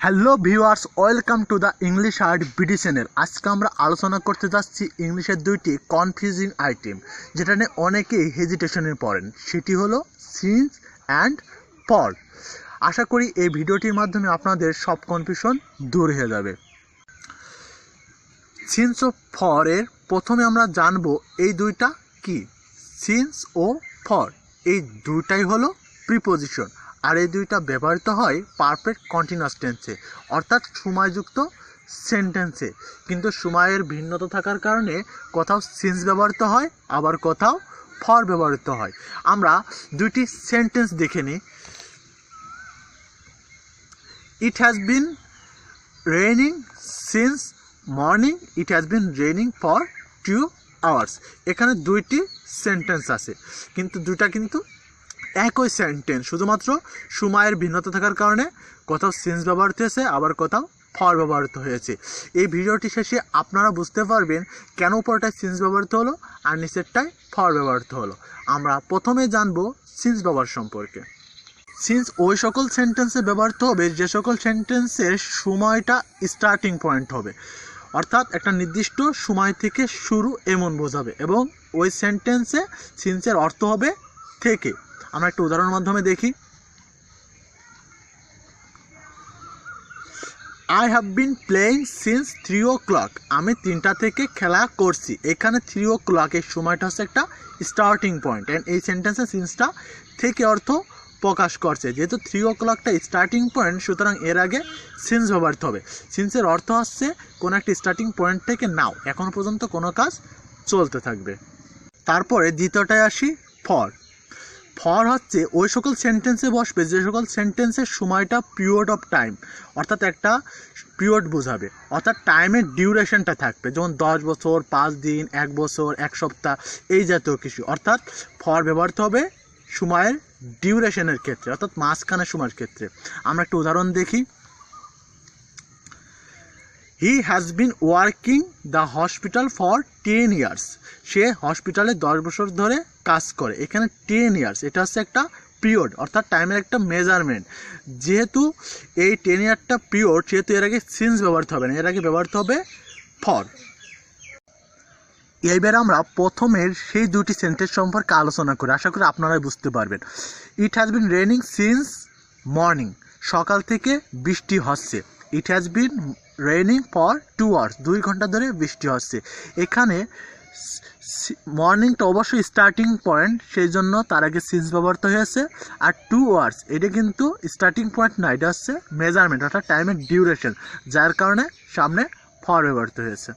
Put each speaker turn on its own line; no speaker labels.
Hello viewers, welcome to the English art BD channel. আজকে আমরা আলোচনা করতে যাচ্ছি ইংলিশের দুইটি কনফিউজিং আইটেম, যেটা নিয়ে অনেকেই হেজিটেশনে পড়েন। সেটি হলো সিন্স অ্যান্ড ফর। আশা করি এই ভিডিওটির মাধ্যমে আপনাদের সব কনফিউশন দূর হয়ে যাবে। সিন্স ও ফর এর প্রথমে আমরা জানবো এই দুইটা কি। সিন্স ও ফর এই দুইটাই হলো প্রিপোজিশন, আর এই দুইটা ব্যবহৃত হয় পারফেক্ট কন্টিনিউয়াস টেন্সে, অর্থাৎ সময়যুক্ত সেন্টেন্সে। কিন্তু সময়ের ভিন্নতা থাকার কারণে কোথাও সিন্স ব্যবহৃত হয়, আবার কোথাও ফর ব্যবহৃত হয়। আমরা দুইটি সেন্টেন্স দেখে নিই। It has been raining since morning, it has been raining for 2 hours। এখানে দুইটি সেন্টেন্স আছে, কিন্তু দুইটা কিন্তু একই সেন্টেন্স, শুধুমাত্র সময়ের ভিন্নতা থাকার কারণে কোথাও সিন্স ব্যবহৃত হয়েছে, আবার কোথাও ফর ব্যবহৃত হয়েছে। এই ভিডিওটি শেষে আপনারা বুঝতে পারবেন কেন উপরটায় সিন্স ব্যবহৃত হলো আর নিচেরটায় ফর ব্যবহৃত হলো। আমরা প্রথমে জানবো সিন্স ব্যবহার সম্পর্কে। সিন্স ওই সকল সেন্টেন্সে ব্যবহৃত হবে যে সকল সেন্টেন্সের সময়টা স্টার্টিং পয়েন্ট হবে, অর্থাৎ একটা নির্দিষ্ট সময় থেকে শুরু এমন বোঝাবে, এবং ওই সেন্টেন্সে সিন্সের অর্থ হবে থেকে। আমরা একটা উদাহরণের মাধ্যমে দেখি। I have been playing since 3 o'clock। আমি 3টা থেকে খেলা করছি। এখানে 3 o'clock এই সময়টা হচ্ছে একটা স্টার্টিং পয়েন্ট, অ্যান্ড এই সেন্টেন্সে সিন্সটা থেকে অর্থ প্রকাশ করছে। যেহেতু 3 o'clockটা স্টার্টিং পয়েন্ট, সুতরাং এর আগে সিন্স ব্যবহৃত হবে। সিন্সের অর্থ হচ্ছে কোনো একটা স্টার্টিং পয়েন্ট থেকে নাও, এখন পর্যন্ত কোনো কাজ চলতে থাকবে। তারপরে দ্বিতীয়টায় আসি, ফর। ফর হচ্ছে ওই সকল সেন্টেন্সে বসবে যে সকল সেন্টেন্সের সময়টা পিরিয়ড অফ টাইম, অর্থাৎ একটা পিরিয়ড বোঝাবে, অর্থাৎ টাইমের ডিউরেশনটা থাকবে, যেমন 10 বছর, 5 দিন, 1 বছর, 1 সপ্তাহ, এই জাতীয় কিছু। অর্থাৎ ফর ব্যবহৃত হবে সময়ের ডিউরেশনের ক্ষেত্রে, অর্থাৎ মাঝখানে সময়ের ক্ষেত্রে। আমরা একটা উদাহরণ দেখি। He has been working the hospital for 10 years। সে হসপিটালে 10 বছর ধরে কাজ করে। এখানে 10 years এটা হচ্ছে একটা পিরিয়ড, অর্থাৎ টাইমের একটা মেজারমেন্ট। যেহেতু এই 10 yearটা পিরিয়ড, সেহেতু এর আগে সিন্স ব্যবহৃত হবে না, এর আগে ব্যবহৃত হবে ফর। এইবার আমরা প্রথমের সেই দুটি সেন্টেন্স সম্পর্কে আলোচনা করি, আশা করি আপনারাই বুঝতে পারবেন। It has been raining since morning. সকাল থেকে বৃষ্টি হচ্ছে। It has been raining for 2 hours। 2 ঘন্টা ধরে বৃষ্টি হচ্ছে। এখানে মর্নিংটা অবশ্যই স্টার্টিং পয়েন্ট, সেই জন্য তার আগে সিন্স ব্যবহৃত হয়েছে। আর 2 hours এটা কিন্তু স্টার্টিং পয়েন্ট না, এটা হচ্ছে মেজারমেন্ট, অর্থাৎ টাইমের ডিউরেশন, যার কারণে সামনে ফর ব্যবহৃত হয়েছে।